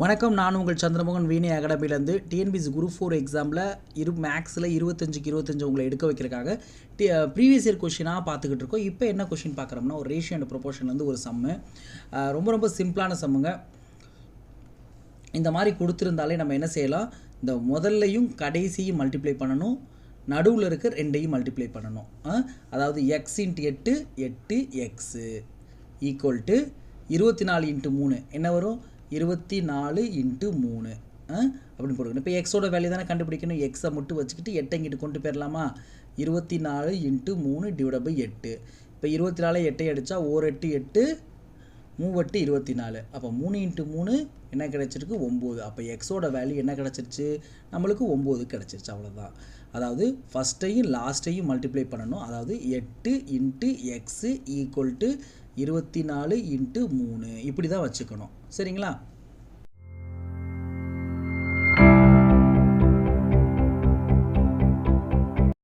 வணக்கம், நான் உங்கள் சந்திரமோகன் வீணை அகாடமிலேருந்து டிஎன்பிஎஸ்சி குரூப் 4 எக்ஸாமில் மேக்ஸில் 25 உங்களை எடுக்க வைக்கிறதுக்காக ப்ரீவியஸ் இயர் கொஷினாக பார்த்துக்கிட்டு இருக்கோம். இப்போ என்ன கொஷின் பார்க்குறோம்னா, ஒரு ரேஷியோ அண்ட் ப்ரொபோர்ஷன்லேருந்து ஒரு சம்மு, ரொம்ப சிம்பிளான சம்முங்க. இந்த மாதிரி கொடுத்துருந்தாலே நம்ம என்ன செய்யலாம், இந்த முதல்லையும் கடைசியும் மல்டிப்ளை பண்ணணும், நடுவில் இருக்க ரெண்டையும் மல்டிப்ளை பண்ணணும். அதாவது X into 8 8 x equal to 24 into 3 என்ன வரும், 24 இன்ட்டு 3 அப்படின்னு போட்டுக்கணும். இப்போ எக்ஸோட வேல்யூ தானே கண்டுபிடிக்கணும். எக்ஸை மட்டும் வச்சுக்கிட்டு 8 இங்கிட்டு கொண்டு போயிடலாமா. 24 இன்ட்டு 3 டிவைட் பை 8. இப்போ 24 8 அடித்தா 1 8 8 3 24. அப்போ 3 இன்ட்டு 3 என்ன கிடச்சிருக்கு, 9. அப்போ எக்ஸோட வேல்யூ என்ன கிடச்சிருச்சு, நம்மளுக்கு 9 கிடச்சிருச்சு. அவ்வளோதான். அதாவது ஃபஸ்ட்டையும் லாஸ்ட்டையும் மல்டிப்ளை பண்ணணும். அதாவது 8 into x equal to 24 into 3 இப்படி தான் வச்சுக்கணும். சரிங்களா?